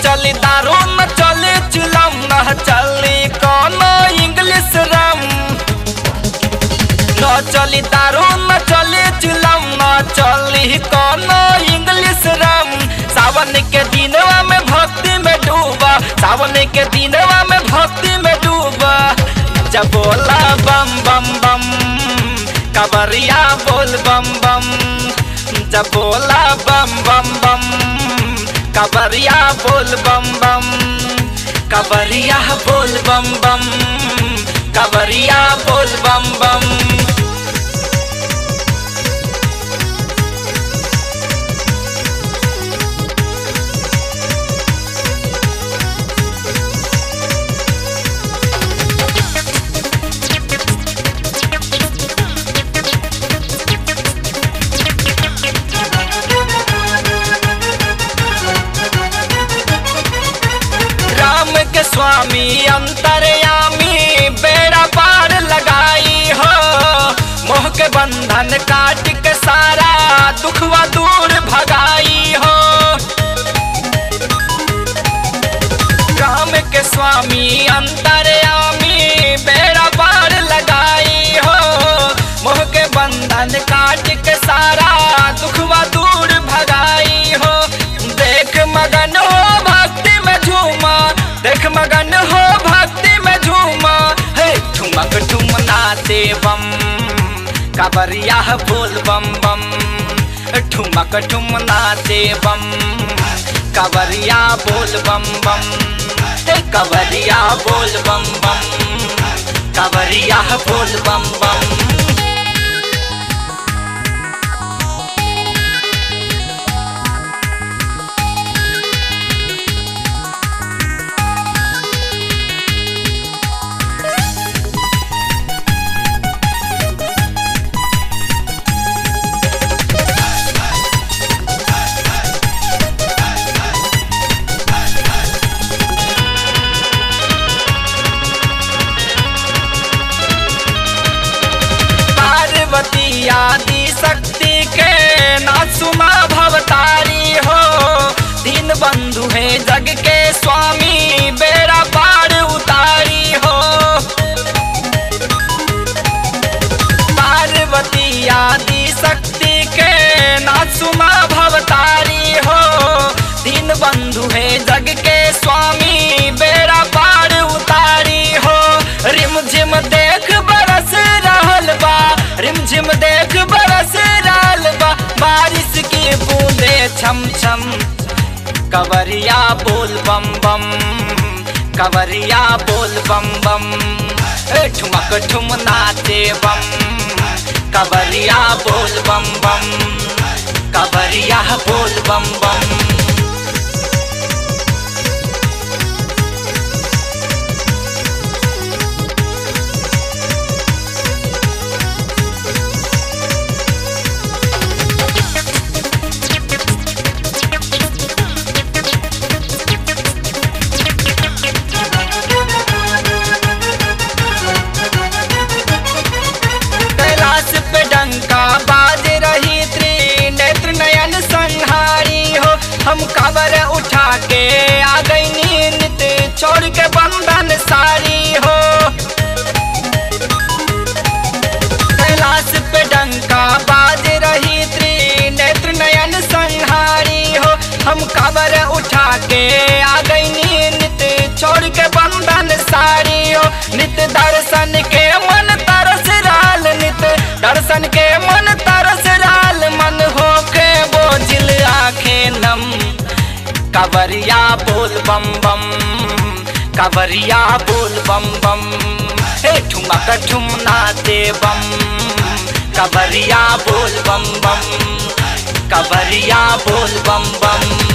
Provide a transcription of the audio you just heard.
चली दारू न चली चिलम, न चली कोनो इंग्लिश रम। न चली दारू न चली चिलम, न चली कोनो इंग्लिश रम। सावन के दिनवा में भक्ति में डूबा, सावन के दिनवा में भक्ति में डूबा। जब बोला बम बम बम, कवरिया बोल बम बम। जब बोला बम बम बम, कवरिया बोल बम बम। कवरिया बोल बम बम, कवरिया बोल बम बम। स्वामी अंतर्यामी बेड़ा पार लगाई हो, मोह के बंधन काट के सारा दुखवा दूर भगाई हो। राम के स्वामी अंतर्यामी बेड़ा पार लगाई हो, मोह के बंधन काट के सारा दुखवा दूर भगाई हो। देख मगन हो भक्ति में झूमा, देख मगन हो भक्ति में झूमा। हे ठुमक ठुमना दे बम, कवरिया बोल बम बम। ठुमक ठुमना दे बम, कवरिया बोल बम बम। कवरिया बोल बम बम, कवरिया बोल बम बम। आदि शक्ति के नासुमा भवतारी हो, दीन बंधु है जग के स्वामी बेड़ा पार उतारी हो। पार्वती आदि शक्ति के नासुमा भवतारी हो, दीन बंधु है जग के स्वामी बेड़ा पार उतारी हो। रिम झिम देख बरस रहल बा, रिम झिम देख बरस रहल बा, बारिश की बूंदे छम छम। कवरिया बोल बम बम, कवरिया बोल बम बम। ठुमक ठुमना दे बम, कवरिया बोल बम बम। कवरिया बोल बम बम। बाज रही त्रिनेत्र नयन संहारी हो, हम कांवर उठा के आ गई नींद छोड़ के बंधन सारी हो। कैलाश पे डंका बाज रही त्रिनेत्र नयन संहारी हो, हम कांवर उठा के आ गई नींद छोड़ के बंधन सारी हो। नित दर्शन के मन तरस राल, नित दर्शन के मन तरस राल, मन हो के बोझिल आंखें नम। कवरिया बोल बम बम, कवरिया बोल बम बम। ठुमक ठुमना दे बम, कवरिया बोल बम बम। कवरिया बोल बम बम।